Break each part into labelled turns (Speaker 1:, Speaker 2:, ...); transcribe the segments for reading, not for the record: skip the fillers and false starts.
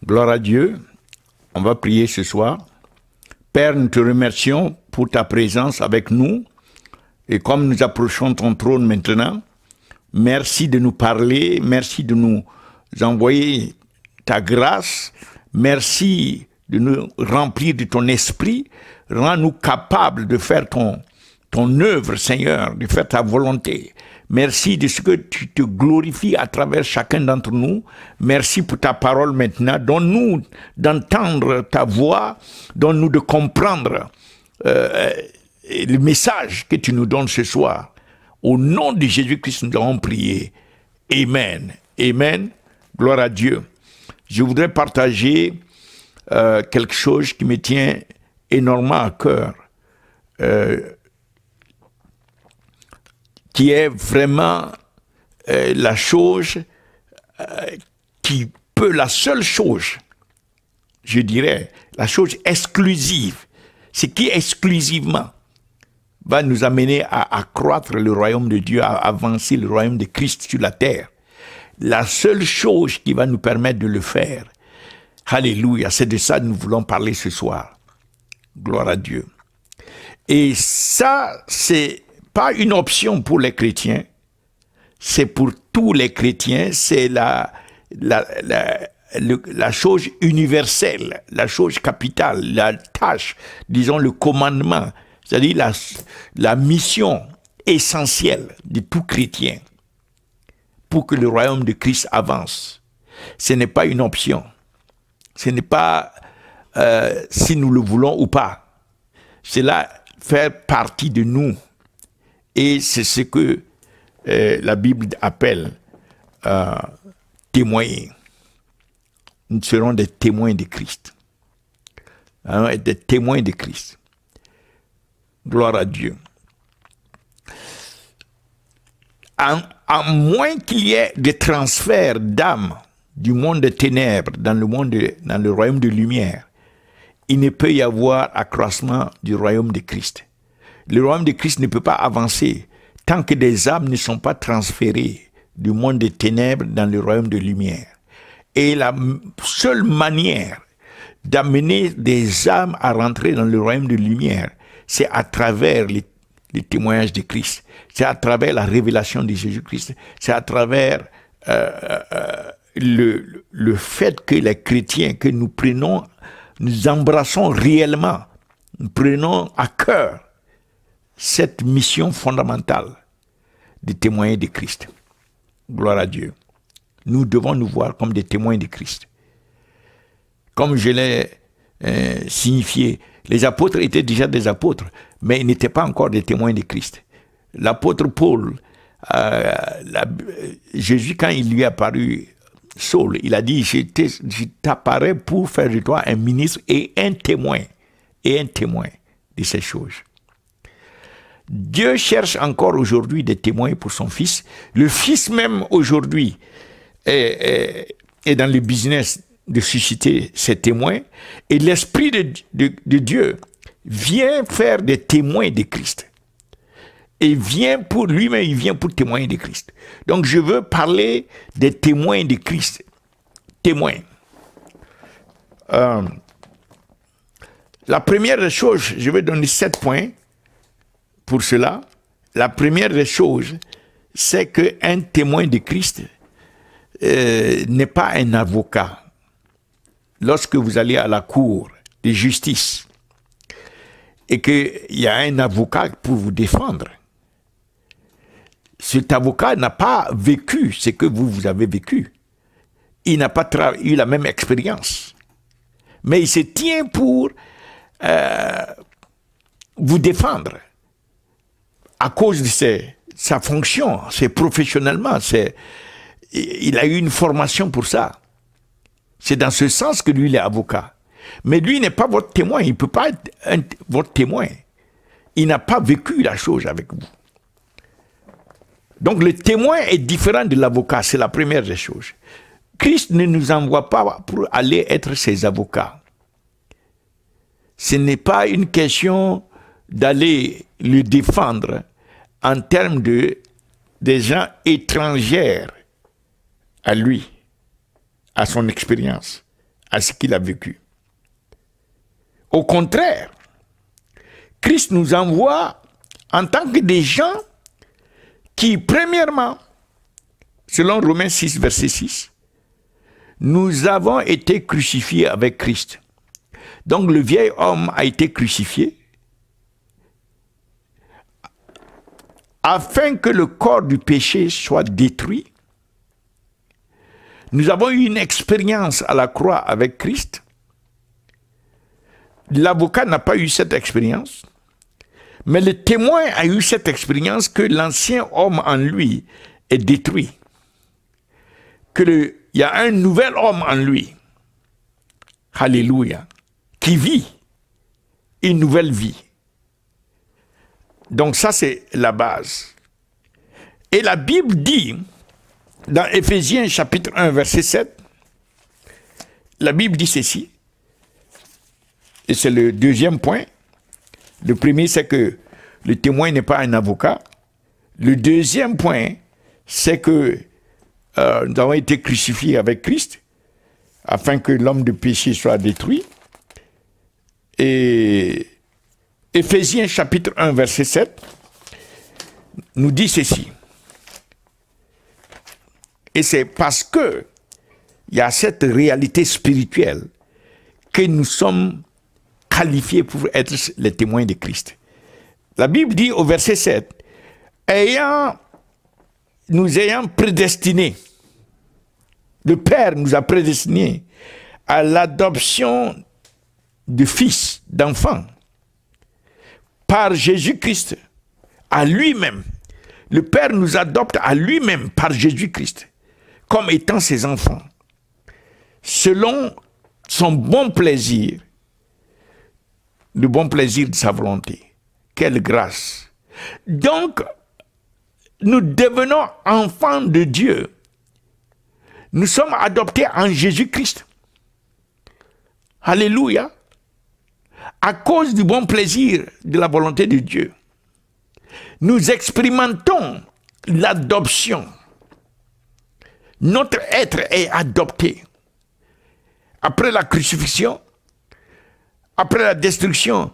Speaker 1: Gloire à Dieu. On va prier ce soir. Père, nous te remercions pour ta présence avec nous. Et comme nous approchons ton trône maintenant, merci de nous parler, merci de nous envoyer ta grâce, merci de nous remplir de ton esprit, rends-nous capables de faire ton œuvre, Seigneur, de faire ta volonté. Merci de ce que tu te glorifies à travers chacun d'entre nous. Merci pour ta parole maintenant. Donne-nous d'entendre ta voix, donne-nous de comprendre le message que tu nous donnes ce soir. Au nom de Jésus-Christ, nous avons prié. Amen. Amen. Gloire à Dieu. Je voudrais partager quelque chose qui me tient énormément à cœur. Qui est vraiment la chose la seule chose, je dirais, la chose exclusive, ce qui exclusivement va nous amener à accroître le royaume de Dieu, à avancer le royaume de Christ sur la terre. La seule chose qui va nous permettre de le faire, alléluia, c'est de ça que nous voulons parler ce soir. Gloire à Dieu. Et ça, c'est pas une option pour les chrétiens, c'est pour tous les chrétiens, c'est la chose universelle, la chose capitale, la tâche, disons le commandement, c'est-à-dire la mission essentielle de tout chrétien pour que le royaume de Christ avance. Ce n'est pas une option, ce n'est pas si nous le voulons ou pas, cela fait partie de nous. Et c'est ce que la Bible appelle témoigner. Nous serons des témoins de Christ. Hein, des témoins de Christ. Gloire à Dieu. À moins qu'il y ait des transferts d'âmes du monde des ténèbres dans le royaume de lumière, il ne peut y avoir accroissement du royaume de Christ. Le royaume de Christ ne peut pas avancer tant que des âmes ne sont pas transférées du monde des ténèbres dans le royaume de lumière. Et la seule manière d'amener des âmes à rentrer dans le royaume de lumière, c'est à travers les témoignages de Christ, c'est à travers la révélation de Jésus-Christ, c'est à travers le fait que les chrétiens, que nous embrassons réellement, nous prenons à cœur cette mission fondamentale de témoigner de Christ. Gloire à Dieu. Nous devons nous voir comme des témoins de Christ. Comme je l'ai signifié, les apôtres étaient déjà des apôtres, mais ils n'étaient pas encore des témoins de Christ. L'apôtre Paul, Jésus, quand il lui est apparu, Saul, il a dit, je t'apparais pour faire de toi un ministre et un témoin de ces choses. Dieu cherche encore aujourd'hui des témoins pour son Fils. Le Fils même aujourd'hui est dans le business de susciter ces témoins. Et l'Esprit de Dieu vient faire des témoins de Christ. Et vient pour lui-même, il vient pour témoigner de Christ. Donc je veux parler des témoins de Christ. Témoins. La première des choses, je vais donner 7 points. Pour cela, la première des choses, c'est qu'un témoin de Christ n'est pas un avocat. Lorsque vous allez à la cour de justice et qu'il y a un avocat pour vous défendre, cet avocat n'a pas vécu ce que vous avez vécu. Il n'a pas eu la même expérience. Mais il se tient pour vous défendre. À cause de sa fonction, c'est professionnellement, il a eu une formation pour ça. C'est dans ce sens que lui, il est avocat. Mais lui n'est pas votre témoin, il ne peut pas être votre témoin. Il n'a pas vécu la chose avec vous. Donc le témoin est différent de l'avocat, c'est la première des choses. Christ ne nous envoie pas pour aller être ses avocats. Ce n'est pas une question d'aller le défendre en termes des gens étrangers à lui, à son expérience, à ce qu'il a vécu. Au contraire, Christ nous envoie en tant que des gens qui, premièrement, selon Romains 6, verset 6, nous avons été crucifiés avec Christ. Donc le vieil homme a été crucifié afin que le corps du péché soit détruit. Nous avons eu une expérience à la croix avec Christ. L'avocat n'a pas eu cette expérience, mais le témoin a eu cette expérience que l'ancien homme en lui est détruit, qu'il y a un nouvel homme en lui, alléluia, qui vit une nouvelle vie. Donc ça, c'est la base. Et la Bible dit, dans Éphésiens chapitre 1, verset 7, la Bible dit ceci, et c'est le deuxième point. Le premier, c'est que le témoin n'est pas un avocat. Le deuxième point, c'est que nous avons été crucifiés avec Christ, afin que l'homme de péché soit détruit. Et Éphésiens chapitre 1, verset 7, nous dit ceci. Et c'est parce que il y a cette réalité spirituelle que nous sommes qualifiés pour être les témoins de Christ. La Bible dit au verset 7, nous ayant prédestinés, le Père nous a prédestinés à l'adoption de fils, d'enfants, par Jésus-Christ, à lui-même. Le Père nous adopte à lui-même par Jésus-Christ, comme étant ses enfants, selon son bon plaisir, le bon plaisir de sa volonté. Quelle grâce! Donc, nous devenons enfants de Dieu. Nous sommes adoptés en Jésus-Christ. Alléluia! À cause du bon plaisir de la volonté de Dieu. Nous expérimentons l'adoption. Notre être est adopté. Après la crucifixion, après la destruction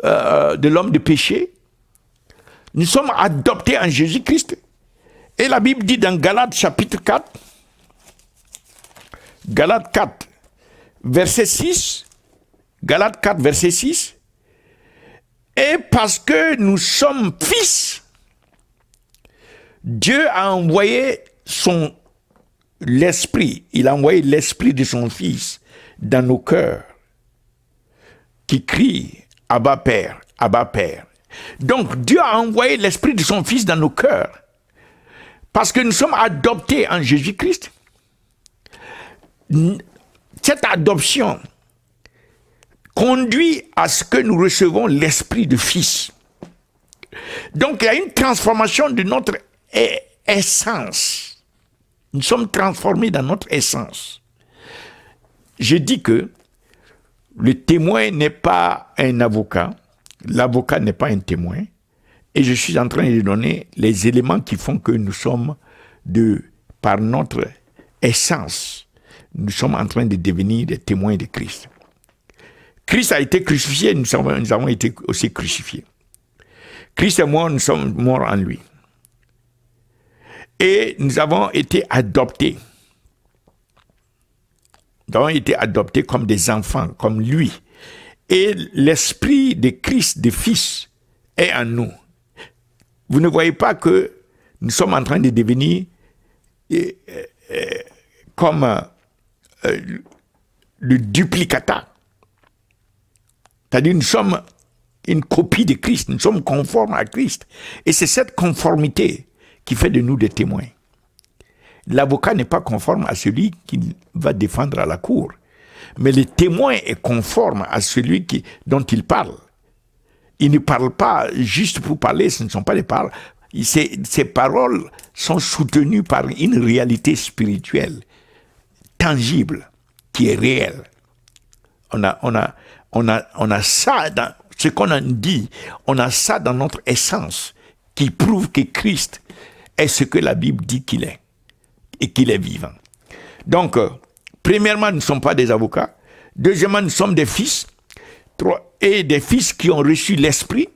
Speaker 1: de l'homme de péché, nous sommes adoptés en Jésus-Christ. Et la Bible dit dans Galates chapitre 4, Galates 4, verset 6, Galates 4, verset 6, et parce que nous sommes fils, Dieu a envoyé l'esprit, il a envoyé l'esprit de son fils dans nos cœurs, qui crie Abba Père, Abba Père. Donc Dieu a envoyé l'esprit de son fils dans nos cœurs, parce que nous sommes adoptés en Jésus-Christ. Cette adoption conduit à ce que nous recevons l'esprit de fils. Donc il y a une transformation de notre essence. Nous sommes transformés dans notre essence. Je dis que le témoin n'est pas un avocat, l'avocat n'est pas un témoin, et je suis en train de donner les éléments qui font que nous sommes, par notre essence, nous sommes en train de devenir des témoins de Christ. Christ a été crucifié, nous avons été aussi crucifiés. Christ est mort, nous sommes morts en lui. Et nous avons été adoptés. Nous avons été adoptés comme des enfants, comme lui. Et l'esprit de Christ, de Fils, est en nous. Vous ne voyez pas que nous sommes en train de devenir comme le duplicata. C'est-à-dire nous sommes une copie de Christ, nous sommes conformes à Christ. Et c'est cette conformité qui fait de nous des témoins. L'avocat n'est pas conforme à celui qui va défendre à la cour. Mais le témoin est conforme à celui dont il parle. Il ne parle pas juste pour parler, ce ne sont pas des paroles. Ces paroles sont soutenues par une réalité spirituelle, tangible, qui est réelle. On a ça dans ce qu'on a dit, on a ça dans notre essence qui prouve que Christ est ce que la Bible dit qu'il est et qu'il est vivant. Donc, premièrement, nous ne sommes pas des avocats. Deuxièmement, nous sommes des fils. Et des fils qui ont reçu l'Esprit.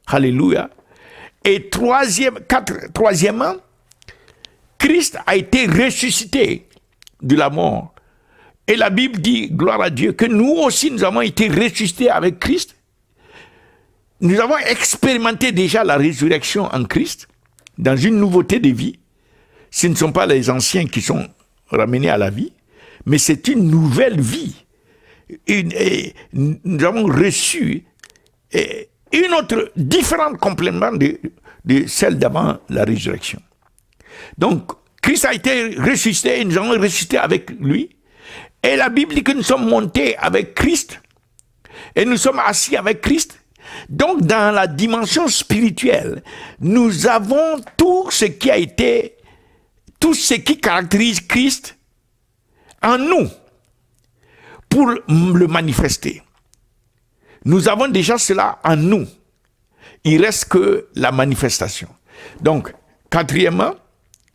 Speaker 1: Alléluia. Et troisièmement, Christ a été ressuscité de la mort. Et la Bible dit, gloire à Dieu, que nous aussi, nous avons été ressuscités avec Christ. Nous avons expérimenté déjà la résurrection en Christ, dans une nouveauté de vie. Ce ne sont pas les anciens qui sont ramenés à la vie, mais c'est une nouvelle vie. Et nous avons reçu une autre, différente complément de celle d'avant la résurrection. Donc, Christ a été ressuscité et nous avons ressuscité avec lui. Et la Bible dit que nous sommes montés avec Christ et nous sommes assis avec Christ. Donc, dans la dimension spirituelle, nous avons tout ce qui a été, tout ce qui caractérise Christ en nous pour le manifester. Nous avons déjà cela en nous. Il reste que la manifestation. Donc, quatrièmement,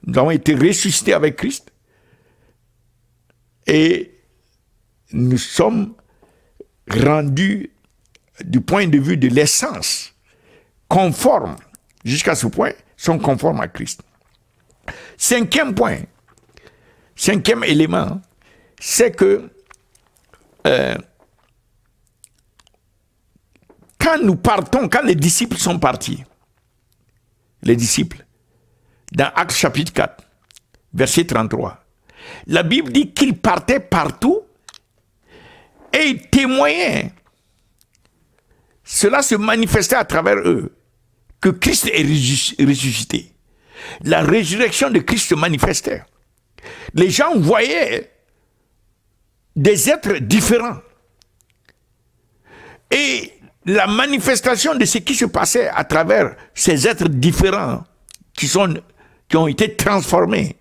Speaker 1: nous avons été ressuscités avec Christ et nous sommes rendus du point de vue de l'essence conformes, jusqu'à ce point, sont conformes à Christ. Cinquième point, cinquième élément, c'est que quand nous partons, quand les disciples sont partis, les disciples, dans Actes chapitre 4, verset 33, la Bible dit qu'ils partaient partout et ils témoignaient. Cela se manifestait à travers eux, que Christ est ressuscité. La résurrection de Christ se manifestait. Les gens voyaient des êtres différents. Et la manifestation de ce qui se passait à travers ces êtres différents qui ont été transformés,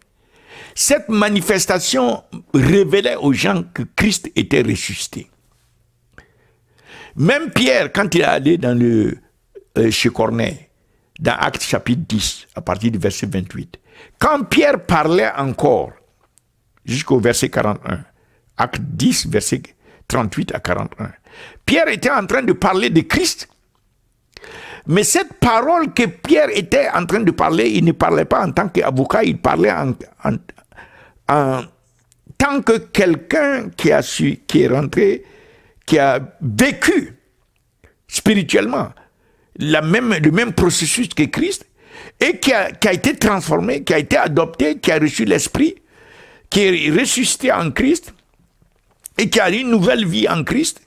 Speaker 1: cette manifestation révélait aux gens que Christ était ressuscité. Même Pierre, quand il est allé chez Corneille, dans Actes chapitre 10, à partir du verset 28, quand Pierre parlait encore, jusqu'au verset 41, Actes 10, verset 38 à 41, Pierre était en train de parler de Christ. Mais cette parole que Pierre était en train de parler, il ne parlait pas en tant qu'avocat, il parlait en tant que quelqu'un qui est rentré, qui a vécu spirituellement le même processus que Christ et qui a été transformé, qui a été adopté, qui a reçu l'Esprit, qui est ressuscité en Christ et qui a une nouvelle vie en Christ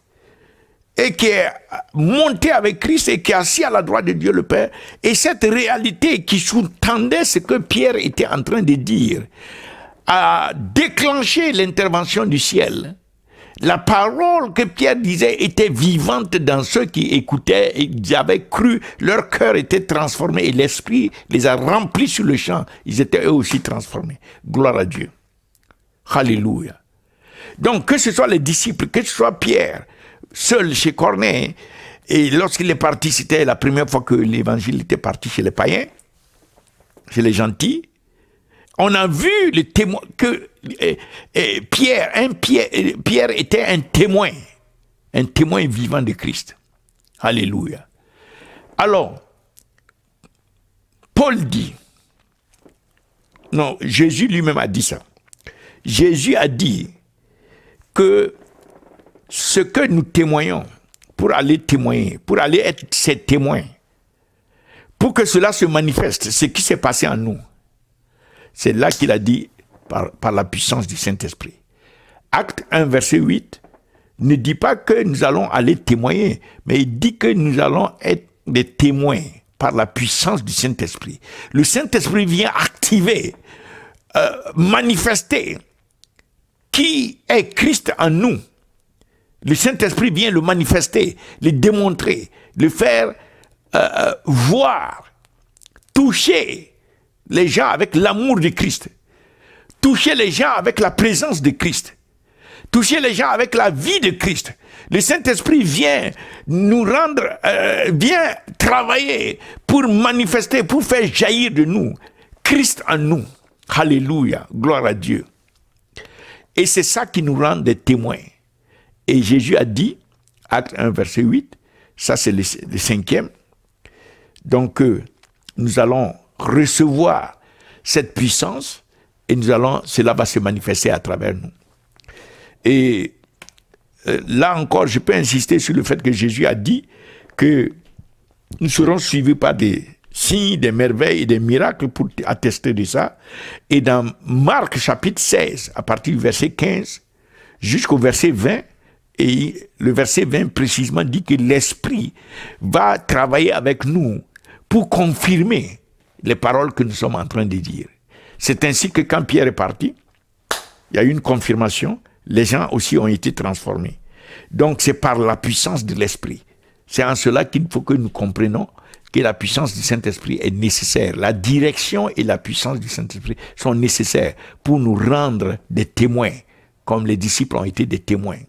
Speaker 1: et qui est monté avec Christ et qui est assis à la droite de Dieu le Père. Et cette réalité qui sous-tendait ce que Pierre était en train de dire a déclenché l'intervention du ciel. La parole que Pierre disait était vivante dans ceux qui écoutaient et ils avaient cru, leur cœur était transformé et l'Esprit les a remplis sur le champ. Ils étaient eux aussi transformés. Gloire à Dieu. Alléluia. Donc que ce soit les disciples, que ce soit Pierre, seul chez Corneille, et lorsqu'il est parti, c'était la première fois que l'évangile était parti chez les païens, chez les gentils, on a vu le témoin que Pierre était un témoin vivant de Christ. Alléluia. Alors, Paul dit, non, Jésus lui-même a dit ça. Jésus a dit que ce que nous témoignons, pour aller témoigner, pour aller être ses témoins, pour que cela se manifeste, ce qui s'est passé en nous, c'est là qu'il a dit, par la puissance du Saint-Esprit. Acte 1, verset 8, ne dit pas que nous allons aller témoigner, mais il dit que nous allons être des témoins par la puissance du Saint-Esprit. Le Saint-Esprit vient activer, manifester qui est Christ en nous. Le Saint-Esprit vient le manifester, le démontrer, le faire voir, toucher les gens avec l'amour de Christ, toucher les gens avec la présence de Christ, toucher les gens avec la vie de Christ. Le Saint-Esprit vient nous rendre, vient travailler pour manifester, pour faire jaillir de nous Christ en nous. Alléluia, gloire à Dieu. Et c'est ça qui nous rend des témoins. Et Jésus a dit, acte 1, verset 8, ça c'est le 5e, donc nous allons recevoir cette puissance et cela va se manifester à travers nous. Et là encore, je peux insister sur le fait que Jésus a dit que nous serons suivis par des signes, des merveilles et des miracles pour attester de ça. Et dans Marc chapitre 16, à partir du verset 15 jusqu'au verset 20, et le verset 20 précisément dit que l'Esprit va travailler avec nous pour confirmer les paroles que nous sommes en train de dire. C'est ainsi que quand Pierre est parti, il y a eu une confirmation, les gens aussi ont été transformés. Donc c'est par la puissance de l'Esprit. C'est en cela qu'il faut que nous comprenions que la puissance du Saint-Esprit est nécessaire. La direction et la puissance du Saint-Esprit sont nécessaires pour nous rendre des témoins, comme les disciples ont été des témoins.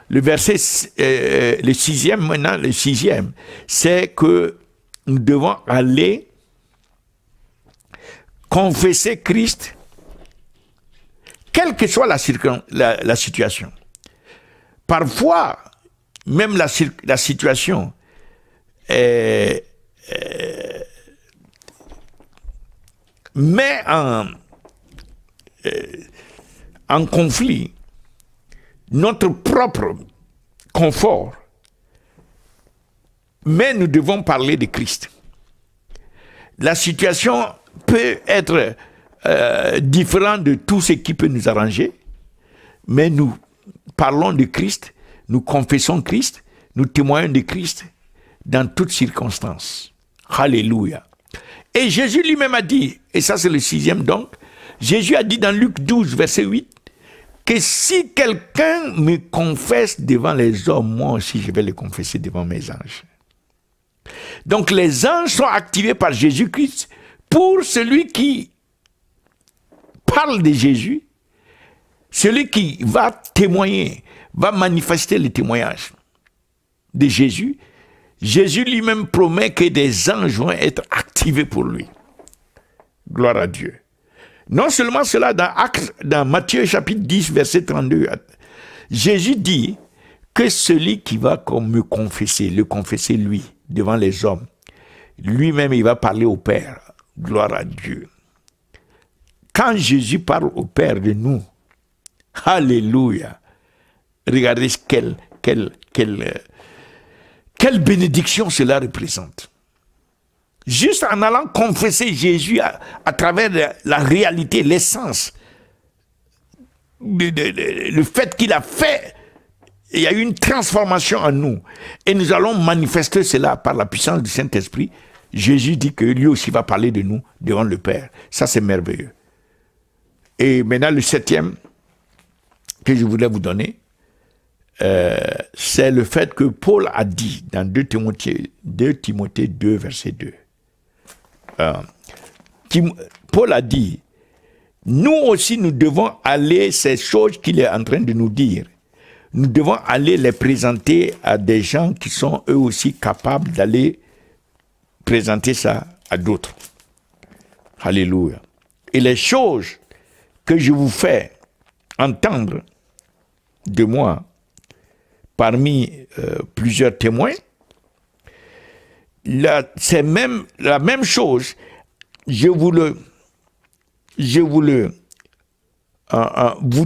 Speaker 1: Le verset, le 6e, maintenant, le 6e, c'est que nous devons aller confesser Christ, quelle que soit la situation. Parfois, même la situation met en conflit notre propre confort, mais nous devons parler de Christ. La situation peut être différente de tout ce qui peut nous arranger, mais nous parlons de Christ, nous confessons Christ, nous témoignons de Christ dans toutes circonstances. Alléluia. Et Jésus lui-même a dit, et ça c'est le 6e donc, Jésus a dit dans Luc 12, verset 8, que si quelqu'un me confesse devant les hommes, moi aussi je vais le confesser devant mes anges. Donc les anges sont activés par Jésus-Christ pour celui qui parle de Jésus, celui qui va témoigner, va manifester le témoignage de Jésus. Jésus lui-même promet que des anges vont être activés pour lui. Gloire à Dieu. Non seulement cela, dans Matthieu chapitre 10, verset 32, Jésus dit que celui qui va me confesser, le confesser lui, devant les hommes, lui-même il va parler au Père. Gloire à Dieu. Quand Jésus parle au Père de nous, alléluia, regardez quelle bénédiction cela représente. Juste en allant confesser Jésus à travers la réalité, l'essence, le fait qu'il a fait, il y a eu une transformation en nous. Et nous allons manifester cela par la puissance du Saint-Esprit. Jésus dit que lui aussi va parler de nous devant le Père. Ça, c'est merveilleux. Et maintenant, le 7e que je voulais vous donner, c'est le fait que Paul a dit dans 2 Timothée 2, verset 2. Paul a dit, nous aussi nous devons aller, ces choses qu'il est en train de nous dire, nous devons aller les présenter à des gens qui sont eux aussi capables d'aller présenter ça à d'autres. Alléluia. Et les choses que je vous fais entendre de moi parmi plusieurs témoins, c'est même la même chose. Vous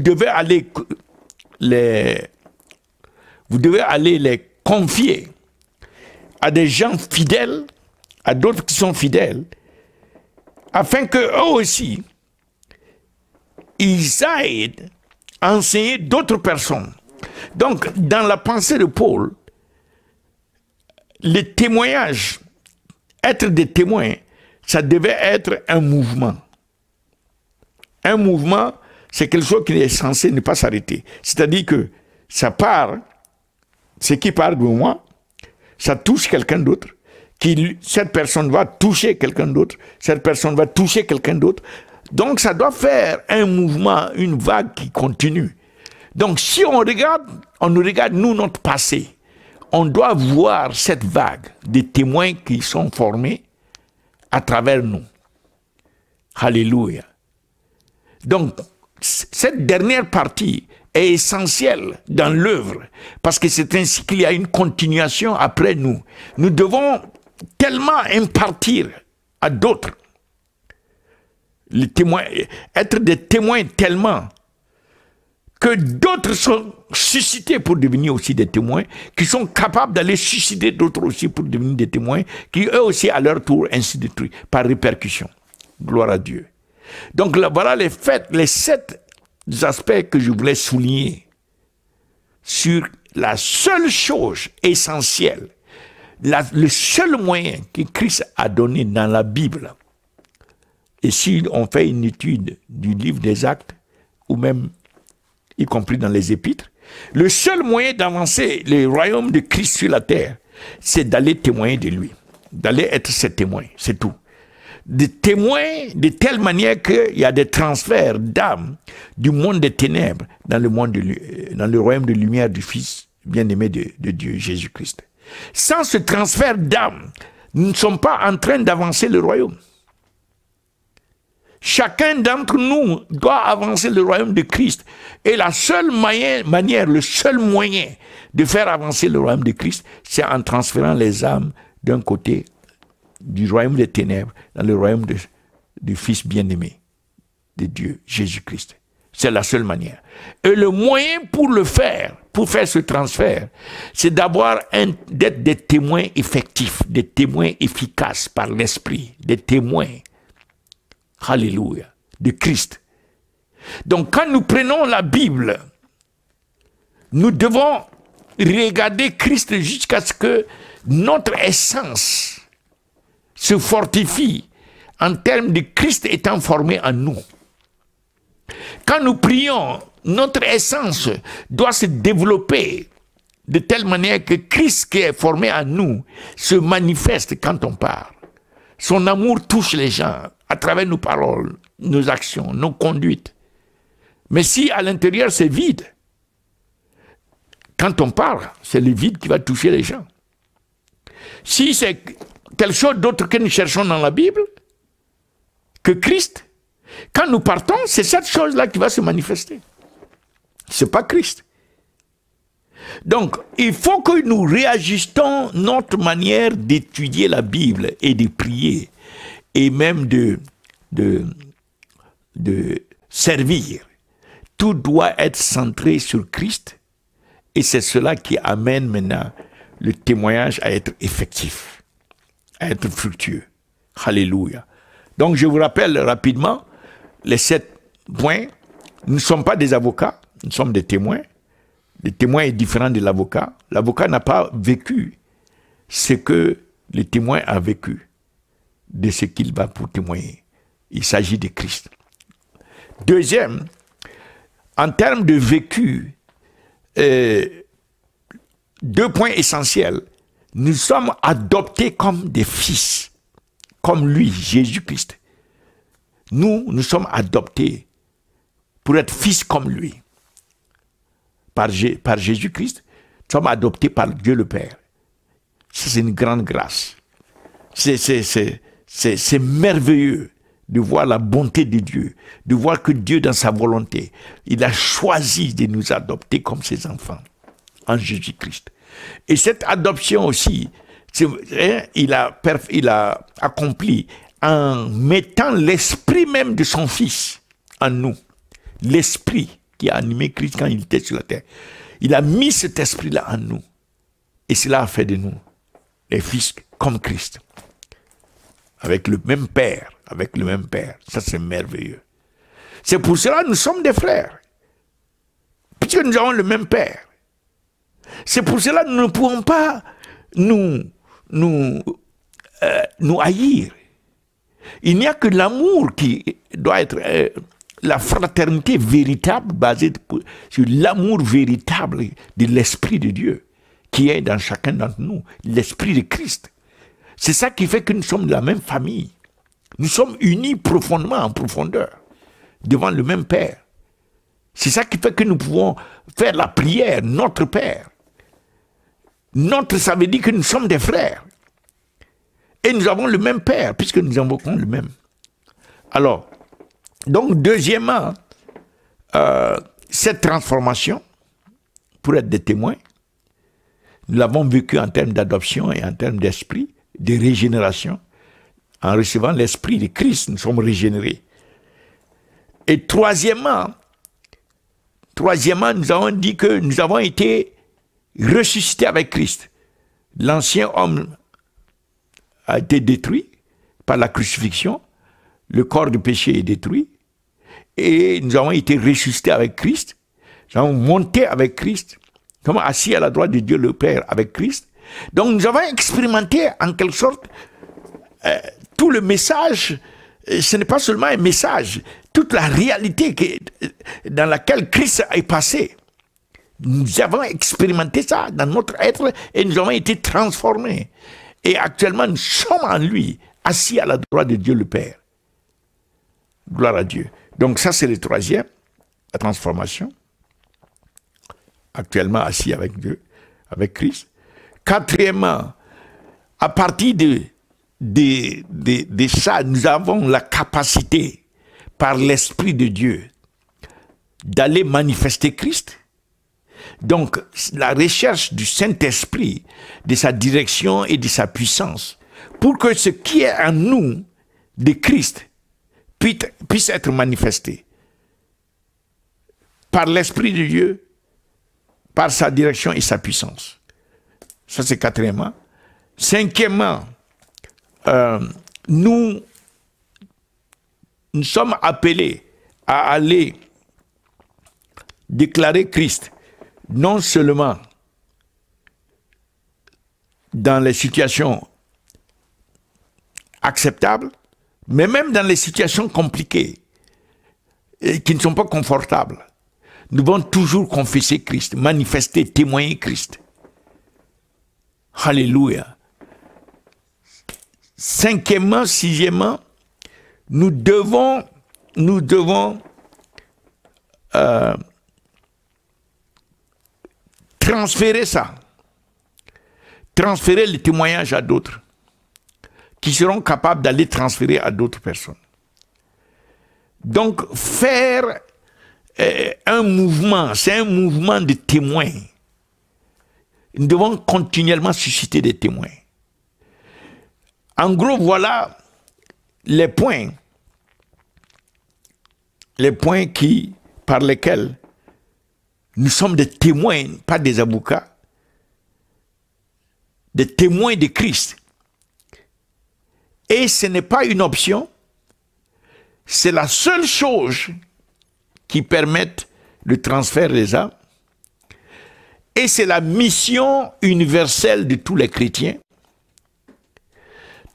Speaker 1: devez aller les confier à des gens fidèles, à d'autres qui sont fidèles, afin que eux aussi ils aillent enseigner d'autres personnes. Donc, dans la pensée de Paul, les témoignages, être des témoins, ça devait être un mouvement. Un mouvement, c'est quelque chose qui est censé ne pas s'arrêter. C'est-à-dire que ça part, ce qui part de moi, ça touche quelqu'un d'autre, cette personne va toucher quelqu'un d'autre, cette personne va toucher quelqu'un d'autre. Donc, ça doit faire un mouvement, une vague qui continue. Donc, si on nous regarde, nous, notre passé, on doit voir cette vague de témoins qui sont formés à travers nous. Alléluia. Donc, cette dernière partie est essentiel dans l'œuvre, parce que c'est ainsi qu'il y a une continuation après nous. Nous devons tellement impartir à d'autres, les témoins, être des témoins tellement que d'autres sont suscités pour devenir aussi des témoins, qui sont capables d'aller susciter d'autres aussi pour devenir des témoins, qui eux aussi à leur tour, ainsi de suite, par répercussion. Gloire à Dieu. Donc là, voilà les 7 aspects que je voulais souligner sur la seule chose essentielle, le seul moyen que Christ a donné dans la Bible. Et si on fait une étude du livre des Actes, ou même y compris dans les épîtres, le seul moyen d'avancer le royaume de Christ sur la terre, c'est d'aller témoigner de lui, d'aller être ses témoins, c'est tout. De témoins de telle manière qu'il y a des transferts d'âmes du monde des ténèbres dans le royaume de lumière du Fils bien-aimé de Dieu, Jésus-Christ. Sans ce transfert d'âmes, nous ne sommes pas en train d'avancer le royaume. Chacun d'entre nous doit avancer le royaume de Christ. Et la seule manière, le seul moyen de faire avancer le royaume de Christ, c'est en transférant les âmes d'un côté du royaume des ténèbres dans le royaume du Fils bien-aimé de Dieu, Jésus-Christ. C'est la seule manière. Et le moyen pour le faire, pour faire ce transfert, c'est d'être des témoins effectifs, des témoins efficaces par l'Esprit, des témoins, alléluia, de Christ. Donc quand nous prenons la Bible, nous devons regarder Christ jusqu'à ce que notre essence se fortifie en termes de Christ étant formé en nous. Quand nous prions, notre essence doit se développer de telle manière que Christ qui est formé en nous se manifeste quand on parle. Son amour touche les gens à travers nos paroles, nos actions, nos conduites. Mais si à l'intérieur c'est vide, quand on parle, c'est le vide qui va toucher les gens. Si c'est quelque chose d'autre que nous cherchons dans la Bible, que Christ, quand nous partons, c'est cette chose-là qui va se manifester. Ce n'est pas Christ. Donc, il faut que nous réajustons notre manière d'étudier la Bible et de prier, et même de servir. Tout doit être centré sur Christ, et c'est cela qui amène maintenant le témoignage à être effectif, à être fructueux. Alléluia. Donc, je vous rappelle rapidement les 7 points. Nous ne sommes pas des avocats, nous sommes des témoins. Le témoin est différent de l'avocat. L'avocat n'a pas vécu ce que le témoin a vécu, de ce qu'il va pour témoigner. Il s'agit de Christ. Deuxième, en termes de vécu, 2 points essentiels. Nous sommes adoptés comme des fils, comme lui, Jésus-Christ. Nous sommes adoptés pour être fils comme lui. Par Jésus-Christ, nous sommes adoptés par Dieu le Père. C'est une grande grâce. C'est merveilleux de voir la bonté de Dieu, de voir que Dieu, dans sa volonté, il a choisi de nous adopter comme ses enfants en Jésus-Christ. Et cette adoption aussi, il a accompli en mettant l'esprit même de son Fils en nous. L'esprit qui a animé Christ quand il était sur la terre. Il a mis cet esprit-là en nous. Et cela a fait de nous les fils comme Christ. Avec le même Père. Avec le même Père. Ça, c'est merveilleux. C'est pour cela que nous sommes des frères. Puisque nous avons le même Père. C'est pour cela que nous ne pouvons pas nous haïr. Il n'y a que l'amour qui doit être... la fraternité véritable basée sur l'amour véritable de l'Esprit de Dieu qui est dans chacun d'entre nous, l'Esprit de Christ. C'est ça qui fait que nous sommes de la même famille. Nous sommes unis profondément, en profondeur, devant le même Père. C'est ça qui fait que nous pouvons faire la prière, notre Père. Notre, ça veut dire que nous sommes des frères. Et nous avons le même Père, puisque nous invoquons le même. Alors, donc, deuxièmement, cette transformation, pour être des témoins, nous l'avons vécu en termes d'adoption et en termes d'esprit, de régénération. En recevant l'esprit de Christ, nous sommes régénérés. Et troisièmement, nous avons dit que nous avons été ressuscités avec Christ. L'ancien homme a été détruit par la crucifixion, le corps du péché est détruit, et nous avons été ressuscités avec Christ, nous avons monté avec Christ, nous sommes assis à la droite de Dieu le Père avec Christ. Donc nous avons expérimenté en quelque sorte tout le message. Ce n'est pas seulement un message, toute la réalité dans laquelle Christ est passé. Nous avons expérimenté ça dans notre être et nous avons été transformés. Et actuellement, nous sommes en lui, assis à la droite de Dieu le Père. Gloire à Dieu. Donc ça, c'est le troisième, la transformation. Actuellement assis avec Dieu, avec Christ. Quatrièmement, à partir de ça, nous avons la capacité, par l'Esprit de Dieu, d'aller manifester Christ. Donc, la recherche du Saint-Esprit, de sa direction et de sa puissance, pour que ce qui est en nous, de Christ, puisse être manifesté. Par l'Esprit de Dieu, par sa direction et sa puissance. Ça, c'est quatrièmement. Cinquièmement, nous sommes appelés à aller déclarer Christ, non seulement dans les situations acceptables, mais même dans les situations compliquées et qui ne sont pas confortables. Nous devons toujours confesser Christ, manifester, témoigner Christ. Alléluia. Cinquièmement, sixièmement, nous devons transférer ça, transférer le témoignage à d'autres, qui seront capables d'aller transférer à d'autres personnes. Donc, faire un mouvement, c'est un mouvement de témoins. Nous devons continuellement susciter des témoins. En gros, voilà les points par lesquels nous sommes des témoins, pas des avocats, des témoins de Christ. Et ce n'est pas une option, c'est la seule chose qui permette le transfert des âmes. Et c'est la mission universelle de tous les chrétiens.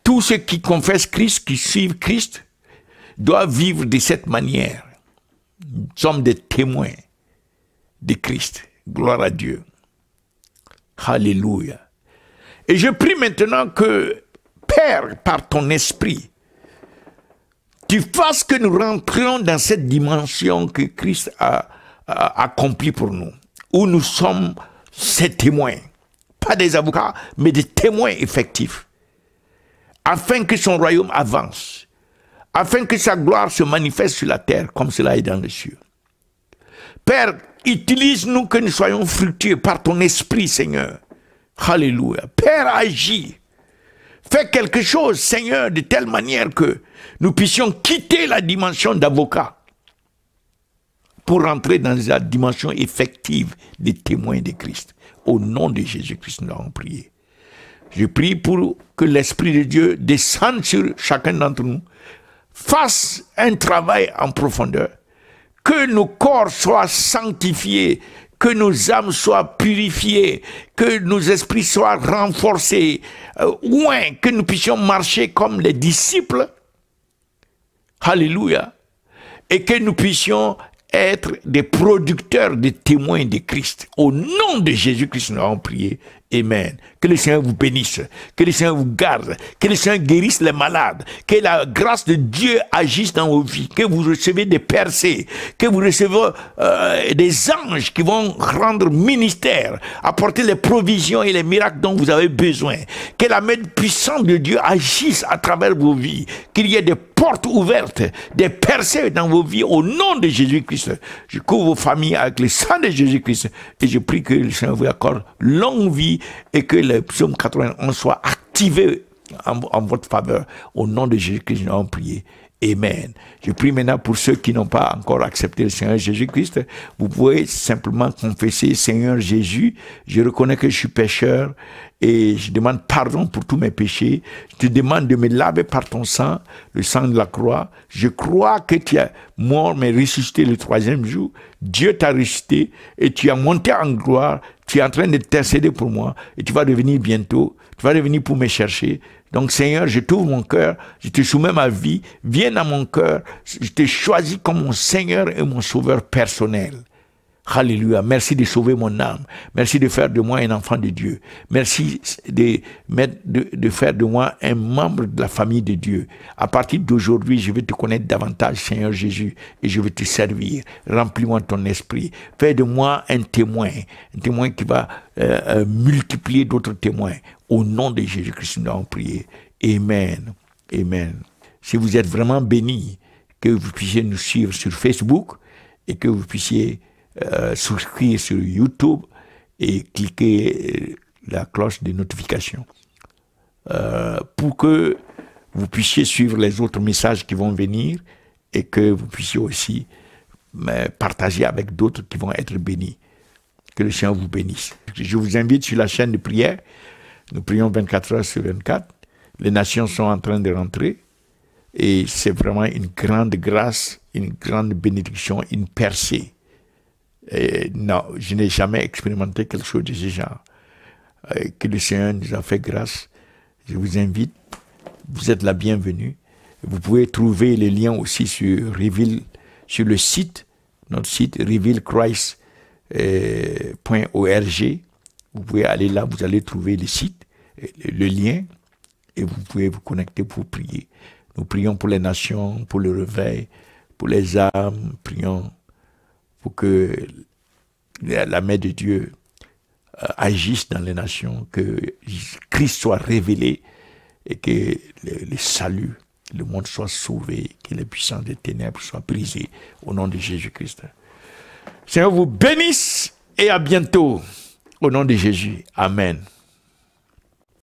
Speaker 1: Tous ceux qui confessent Christ, qui suivent Christ, doivent vivre de cette manière. Nous sommes des témoins de Christ. Gloire à Dieu. Alléluia. Et je prie maintenant que, Père, par ton esprit, tu fasses que nous rentrions dans cette dimension que Christ a accomplie pour nous, où nous sommes ces témoins, pas des avocats, mais des témoins effectifs, afin que son royaume avance, afin que sa gloire se manifeste sur la terre, comme cela est dans les cieux. Père, utilise-nous que nous soyons fructueux par ton esprit, Seigneur. Alléluia. Père, agis. Fais quelque chose, Seigneur, de telle manière que nous puissions quitter la dimension d'avocat pour rentrer dans la dimension effective des témoins de Christ. Au nom de Jésus-Christ, nous avons prié. Je prie pour que l'Esprit de Dieu descende sur chacun d'entre nous, fasse un travail en profondeur, que nos corps soient sanctifiés, que nos âmes soient purifiées, que nos esprits soient renforcés, que nous puissions marcher comme les disciples. Alléluia. Et que nous puissions être des producteurs, des témoins de Christ. Au nom de Jésus-Christ, nous avons prié Amen. Que le Seigneur vous bénisse, que le Seigneur vous garde, que le Seigneur guérisse les malades, que la grâce de Dieu agisse dans vos vies, que vous recevez des percées, que vous recevez des anges qui vont rendre ministère, apporter les provisions et les miracles dont vous avez besoin, que la main puissante de Dieu agisse à travers vos vies, qu'il y ait des portes ouvertes, des percées dans vos vies au nom de Jésus-Christ. Je couvre vos familles avec le sang de Jésus-Christ et je prie que le Seigneur vous accorde longue vie et que le psaume 91 soit activé en votre faveur. Au nom de Jésus-Christ, nous avons prié. Amen. Je prie maintenant pour ceux qui n'ont pas encore accepté le Seigneur Jésus-Christ. Vous pouvez simplement confesser: Seigneur Jésus, je reconnais que je suis pécheur et je demande pardon pour tous mes péchés. Je te demande de me laver par ton sang, le sang de la croix. Je crois que tu es mort mais ressuscité le 3e jour. Dieu t'a ressuscité et tu as monté en gloire. Tu es en train de t'intercéder pour moi et tu vas revenir bientôt. Tu vas revenir pour me chercher. Donc Seigneur, je t'ouvre mon cœur, je te soumets ma vie, viens dans mon cœur, je te choisis comme mon Seigneur et mon Sauveur personnel. Alléluia, merci de sauver mon âme, merci de faire de moi un enfant de Dieu, merci de faire de moi un membre de la famille de Dieu. À partir d'aujourd'hui, je vais te connaître davantage, Seigneur Jésus, et je vais te servir. Remplis-moi de ton esprit, fais de moi un témoin qui va multiplier d'autres témoins. Au nom de Jésus-Christ, nous avons prié. Amen. Amen. Si vous êtes vraiment bénis, que vous puissiez nous suivre sur Facebook et que vous puissiez souscrire sur YouTube et cliquer la cloche de notification pour que vous puissiez suivre les autres messages qui vont venir et que vous puissiez aussi partager avec d'autres qui vont être bénis. Que le Seigneur vous bénisse. Je vous invite sur la chaîne de prière. Nous prions 24 heures sur 24. Les nations sont en train de rentrer. Et c'est vraiment une grande grâce, une grande bénédiction, une percée. Et non, je n'ai jamais expérimenté quelque chose de ce genre. Que le Seigneur nous a fait grâce. Je vous invite. Vous êtes la bienvenue. Vous pouvez trouver les liens aussi sur Reveal, sur le site, notre site revealchrist.org. Vous pouvez aller là, vous allez trouver le site, le lien, et vous pouvez vous connecter pour prier. Nous prions pour les nations, pour le réveil, pour les âmes. Prions pour que la main de Dieu agisse dans les nations, que Christ soit révélé et que le salut, le monde soit sauvé, que les puissances des ténèbres soient brisées au nom de Jésus-Christ. Seigneur vous bénisse et à bientôt. Au nom de Jésus. Amen.